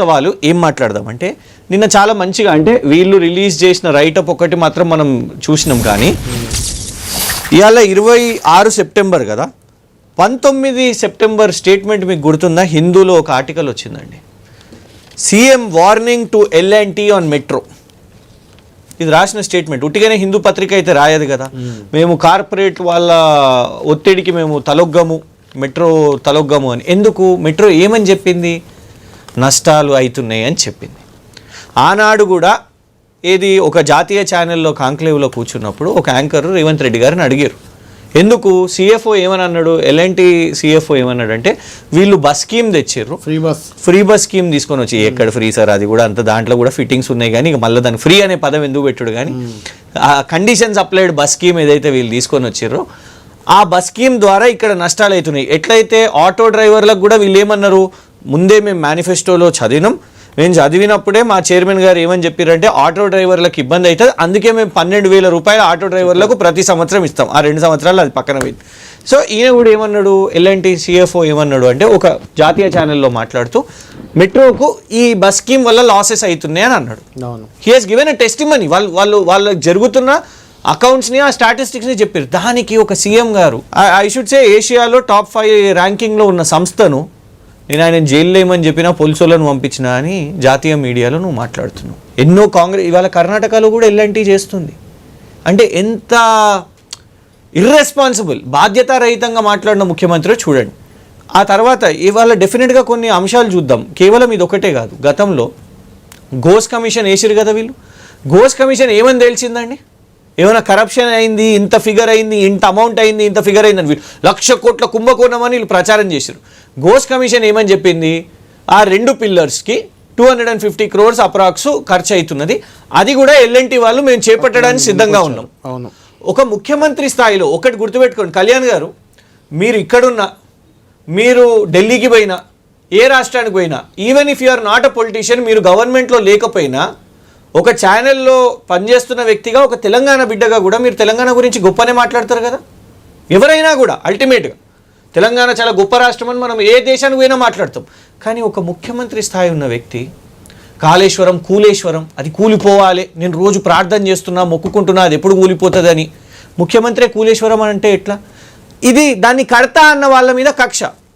వాళ్ళు ఏం మాట్లాడదామంటే నిన్న చాలా మంచిగా అంటే వీళ్ళు రిలీజ్ చేసిన రైటప్ ఒకటి మాత్రం మనం చూసినాం కానీ ఇవాళ 26 సెప్టెంబర్ కదా 19 సెప్టెంబర్ స్టేట్మెంట్ మీకు గుర్తుందా? హిందూలో ఒక ఆర్టికల్ వచ్చిందండి. CM warning to L&T on metro. ఇది రాసిన స్టేట్మెంట్. ఉట్టిగానే హిందూ పత్రిక అయితే రాయదు కదా. మేము కార్పొరేట్ వాళ్ళ ఒత్తిడికి మేము తలొగ్గము, మెట్రో తలొగ్గము అని. ఎందుకు? మెట్రో ఏమని చెప్పింది? నష్టాలు అవుతున్నాయి అని చెప్పింది. ఆనాడు కూడా ఏది ఒక జాతీయ ఛానల్లో కాంక్లేవ్లో కూర్చున్నప్పుడు ఒక యాంకర్ రేవంత్ రెడ్డి గారిని అడిగారు, ఎందుకు CFO ఏమని అన్నాడు, L&T CFO ఏమన్నాడు అంటే వీళ్ళు బస్ స్కీమ్ తెచ్చారు, ఫ్రీ బస్ స్కీమ్ తీసుకొని వచ్చి. ఎక్కడ ఫ్రీ సార్, అది కూడా అంత దాంట్లో కూడా ఫిట్టింగ్స్ ఉన్నాయి కానీ ఇక మళ్ళీ దాన్ని ఫ్రీ అనే పదం ఎందుకు పెట్టుడు కానీ ఆ కండిషన్స్ అప్లైడ్ బస్ స్కీమ్ ఏదైతే వీళ్ళు తీసుకొని వచ్చారో ఆ బస్ స్కీమ్ ద్వారా ఇక్కడ నష్టాలు అవుతున్నాయి. ఎట్లయితే ఆటో డ్రైవర్లకు కూడా వీళ్ళు ఏమన్నారు, ముందే మేము మేనిఫెస్టోలో చదివినాం, మేము చదివినప్పుడే మా చైర్మన్ గారు ఏమని చెప్పారంటే ఆటో డ్రైవర్లకు ఇబ్బంది అవుతుంది, అందుకే మేము 12,000 రూపాయలు ఆటో డ్రైవర్లకు ప్రతి సంవత్సరం ఇస్తాం. ఆ 2 సంవత్సరాలు అది పక్కన పోయింది. సో ఈయన కూడా ఏమన్నాడు, L&T CFO ఏమన్నాడు అంటే ఒక జాతీయ ఛానల్లో మాట్లాడుతూ మెట్రోకు ఈ బస్ స్కీమ్ వల్ల లాసెస్ అవుతున్నాయి అని అన్నాడు. He has given a testimony. వాళ్ళకి జరుగుతున్న అకౌంట్స్ని ఆ స్టాటిస్టిక్స్ని చెప్పారు. దానికి ఒక సీఎం గారు ఐ షుడ్ సే ఏషియాలో టాప్ 5 ర్యాంకింగ్లో ఉన్న సంస్థను నేను ఆయన జైల్లో ఏమని చెప్పినా పోలీసులను పంపించినా అని జాతీయ మీడియాలో నువ్వు మాట్లాడుతున్నావు. ఎన్నో కాంగ్రెస్ ఇవాళ కర్ణాటకలో కూడా L&T చేస్తుంది. అంటే ఎంత ఇర్రెస్పాన్సిబుల్, బాధ్యతారహితంగా మాట్లాడిన ముఖ్యమంత్రి చూడండి. ఆ తర్వాత ఇవాళ డెఫినెట్గా కొన్ని అంశాలు చూద్దాం. కేవలం ఇది ఒకటే కాదు, గతంలో ఘోష్ కమిషన్ వేసిరు కదా వీళ్ళు. ఘోష్ కమిషన్ ఏమని తెలిసిందండి? ఏమైనా కరప్షన్ అయింది, ఇంత ఫిగర్ అయింది, ఇంత అమౌంట్ అయింది, ఇంత ఫిగర్ అయిందని వీళ్ళు 1,00,000 కోట్ల కుంభకోణం అని వీళ్ళు ప్రచారం చేశారు. ఘోష్ కమిషన్ ఏమని చెప్పింది, ఆ 2 పిల్లర్స్కి 250 crores అప్రాక్స్ ఖర్చు అవుతున్నది, అది కూడా L&T వాళ్ళు మేము చేపట్టడానికి సిద్ధంగా ఉన్నాం. అవును, ఒక ముఖ్యమంత్రి స్థాయిలో ఒకటి గుర్తుపెట్టుకోండి కళ్యాణ్ గారు, మీరు ఇక్కడున్నా, మీరు ఢిల్లీకి పోయినా, ఏ రాష్ట్రానికి పోయినా, even if you are not a politician, మీరు గవర్నమెంట్లో లేకపోయినా ఒక ఛానల్లో పనిచేస్తున్న వ్యక్తిగా, ఒక తెలంగాణ బిడ్డగా కూడా మీరు తెలంగాణ గురించి గొప్పనే మాట్లాడతారు కదా. ఎవరైనా కూడా అల్టిమేట్గా తెలంగాణ చాలా గొప్ప రాష్ట్రం అని మనం ఏ దేశానికి పోయినా మాట్లాడతాం. కానీ ఒక ముఖ్యమంత్రి స్థాయి ఉన్న వ్యక్తి కాళేశ్వరం, కూలేశ్వరం అది కూలిపోవాలి, నేను రోజు ప్రార్థన చేస్తున్నా, మొక్కుకుంటున్నా అది ఎప్పుడు కూలిపోతుందని, ముఖ్యమంత్రి కూలేశ్వరం అంటే ఎట్లా? ఇది దాన్ని కడతా అన్న వాళ్ళ మీద కక్ష.